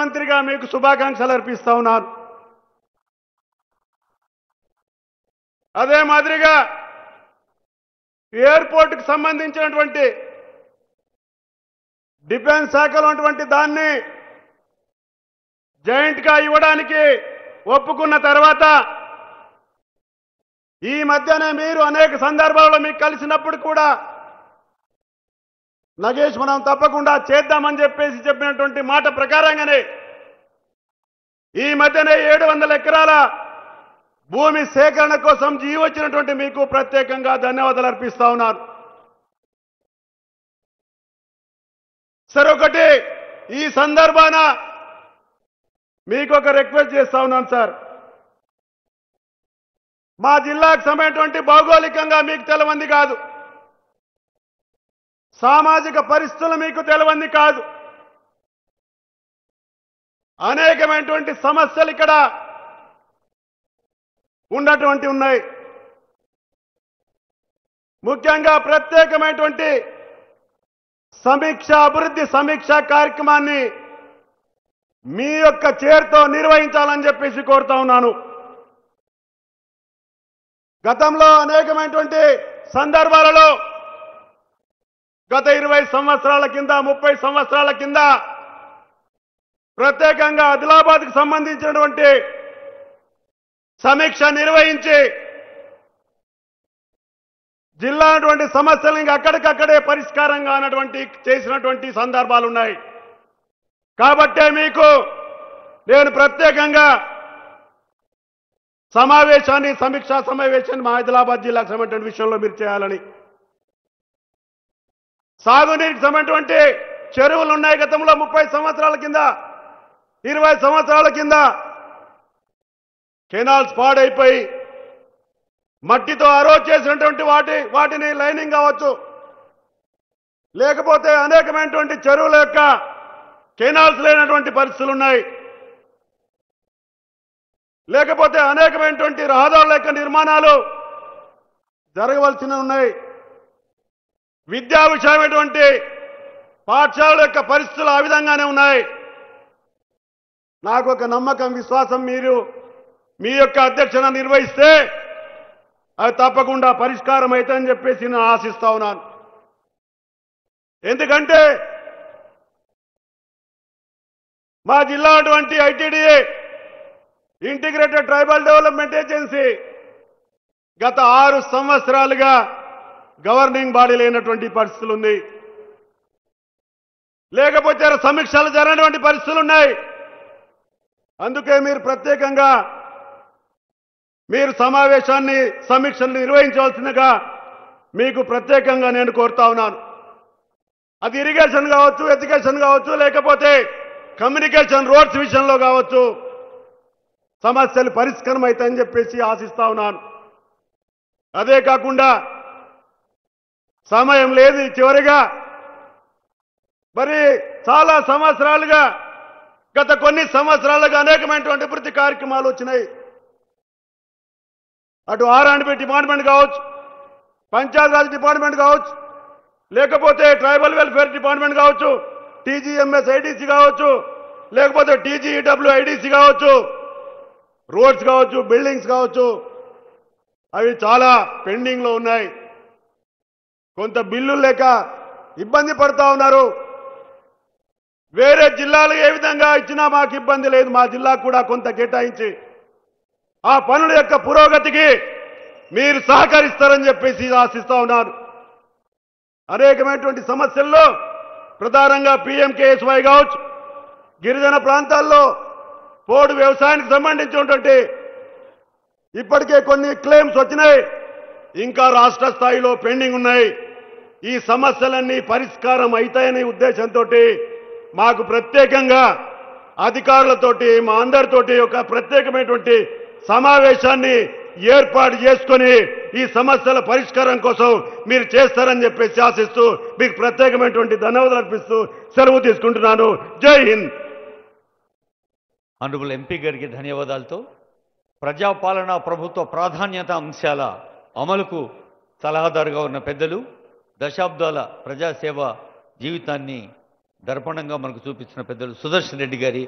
ముఖ్యమంత్రిగా మీకు శుభాకాంక్షలు అర్పిస్తా ఉన్నాను. అదే మాదిరిగా ఎయిర్పోర్టుకు సంబంధించినటువంటి డిఫెన్స్ శాఖలో ఉన్నటువంటి దాన్ని జాయింట్గా ఇవ్వడానికి ఒప్పుకున్న తర్వాత ఈ మధ్యనే మీరు అనేక సందర్భాల్లో మీకు కలిసినప్పుడు కూడా నగేష్ మనం తప్పకుండా చేద్దామని చెప్పినటువంటి మాట ప్రకారంగానే ఈ మధ్యనే 700 ఎకరాల భూమి సేకరణ కోసం జీవో వచ్చినటువంటి మీకు ప్రత్యేకంగా ధన్యవాదాలు అర్పిస్తా ఉన్నాను. సరే, ఒకటి ఈ సందర్భాన మీకు ఒక రిక్వెస్ట్ చేస్తా ఉన్నాను సార్. మా జిల్లాకు సంబంధించినటువంటి భౌగోళికంగా మీకు తెలవంది కాదు, సామాజిక పరిస్థితులు మీకు తెలవంది కాదు, అనేకమైనటువంటి సమస్యలు ఇక్కడ ఉన్నటువంటి ఉన్నాయి. ముఖ్యంగా ప్రత్యేకమైనటువంటి అభివృద్ధి సమీక్ష కార్యక్రమాన్ని మీ యొక్క చేరుతో నిర్వహించాలని చెప్పేసి కోరుతా ఉన్నాను. గతంలో అనేకమైనటువంటి సందర్భాలలో గత 20 సంవత్సరాల కింద 30 సంవత్సరాల కింద ప్రత్యేకంగా ఆదిలాబాద్కు సంబంధించినటువంటి సమీక్ష నిర్వహించి జిల్లా అటువంటి సమస్యలు ఇంకా అక్కడికక్కడే పరిష్కారంగా అన్నటువంటి చేసినటువంటి సందర్భాలు ఉన్నాయి. కాబట్టే మీకు నేను ప్రత్యేకంగా సమీక్షా సమావేశాన్ని మా ఆదిలాబాద్ జిల్లాకు సంబంధించిన విషయంలో మీరు చేయాలని, సాగునీటికి సంబంధించినటువంటి చెరువులు ఉన్నాయి. గతంలో 30 సంవత్సరాల కింద 20 సంవత్సరాల కింద కెనాల్స్ పాడైపోయి మట్టితో అరోజ్ చేసినటువంటి వాటిని లైనింగ్ కావచ్చు, లేకపోతే అనేకమైనటువంటి చెరువుల యొక్క కెనాల్స్ లేనటువంటి పరిస్థితులు ఉన్నాయి, లేకపోతే అనేకమైనటువంటి రహదారుల యొక్క నిర్మాణాలు జరగవలసినవి ఉన్నాయి. విద్యా విషయమైనటువంటి పాఠశాలల యొక్క పరిస్థితులు ఆ విధంగానే ఉన్నాయి. నాకు ఒక నమ్మకం, విశ్వాసం, మీరు మీ యొక్క అధ్యక్షత నిర్వహిస్తే అది తప్పకుండా పరిష్కారం అవుతుందని చెప్పేసి నేను ఆశిస్తా ఉన్నాను. ఎందుకంటే మా జిల్లా అటువంటి ITDA integrated tribal development agency గత 6 సంవత్సరాలుగా గవర్నింగ్ బాడీ లేనటువంటి పరిస్థితులు ఉంది, లేకపోతే సమీక్షలు జరగనటువంటి పరిస్థితులు ఉన్నాయి. అందుకే మీరు ప్రత్యేకంగా మీరు సమీక్షలు నిర్వహించవలసిందిగా మీకు ప్రత్యేకంగా నేను కోరుతా ఉన్నాను. అది ఇరిగేషన్ కావచ్చు, ఎడ్యుకేషన్ కావచ్చు, లేకపోతే కమ్యూనికేషన్ రోడ్స్ విషయంలో కావచ్చు, సమస్యలు పరిష్కారం అవుతాయని చెప్పేసి ఆశిస్తా ఉన్నాను. అదే కాకుండా సమయం లేదు, చివరిగా మరి చాలా సంవత్సరాలుగా గత కొన్ని సంవత్సరాలుగా అనేకమైనటువంటి అభివృద్ధి కార్యక్రమాలు వచ్చినాయి. అటు R&B డిపార్ట్మెంట్ కావచ్చు, పంచాయతీరాజ్ డిపార్ట్మెంట్ కావచ్చు, లేకపోతే ట్రైబల్ వెల్ఫేర్ డిపార్ట్మెంట్ కావచ్చు, TGMS ఐడిసి కావచ్చు, లేకపోతే TGEW ఐడిసి కావచ్చు, రోడ్స్ కావచ్చు, బిల్డింగ్స్ కావచ్చు, అవి చాలా పెండింగ్లో ఉన్నాయి. కొంత బిల్లులు లేక ఇబ్బంది పడుతూ ఉన్నారు. వేరే జిల్లాలు ఏ విధంగా ఇచ్చినా మాకు ఇబ్బంది లేదు, మా జిల్లాకు కూడా కొంత కేటాయించి ఆ పనుల యొక్క పురోగతికి మీరు సహకరిస్తారని చెప్పేసి ఆశిస్తా ఉన్నారు. అనేకమైనటువంటి సమస్యల్లో ప్రధానంగా PMKSY కావచ్చు, గిరిజన ప్రాంతాల్లో పోడు వ్యవసాయానికి సంబంధించినటువంటి ఇప్పటికే కొన్ని క్లెయిమ్స్ వచ్చినాయి, ఇంకా రాష్ట్ర స్థాయిలో పెండింగ్ ఉన్నాయి. ఈ సమస్యలన్నీ పరిష్కారం అవుతాయనే ఉద్దేశంతో మాకు ప్రత్యేకంగా అధికారులతోటి మా అందరితోటి ఒక ప్రత్యేకమైనటువంటి సమావేశాన్ని ఏర్పాటు చేసుకొని ఈ సమస్యల పరిష్కారం కోసం మీరు చేస్తారని చెప్పేసి ఆశిస్తూ మీకు ప్రత్యేకమైనటువంటి ధన్యవాదాలు అర్పిస్తూ సెలవు తీసుకుంటున్నాను. జై హింద్. ఆనరబుల్ ఎంపీ గారికి ధన్యవాదాలతో ప్రజాపాలన ప్రభుత్వ ప్రాధాన్యత అంశాల అమలుకు సలహాదారుగా ఉన్న పెద్దలు, దశాబ్దాల ప్రజాసేవ జీవితాన్ని దర్పణంగా మనకు చూపించిన పెద్దలు సుదర్శన్ రెడ్డి గారి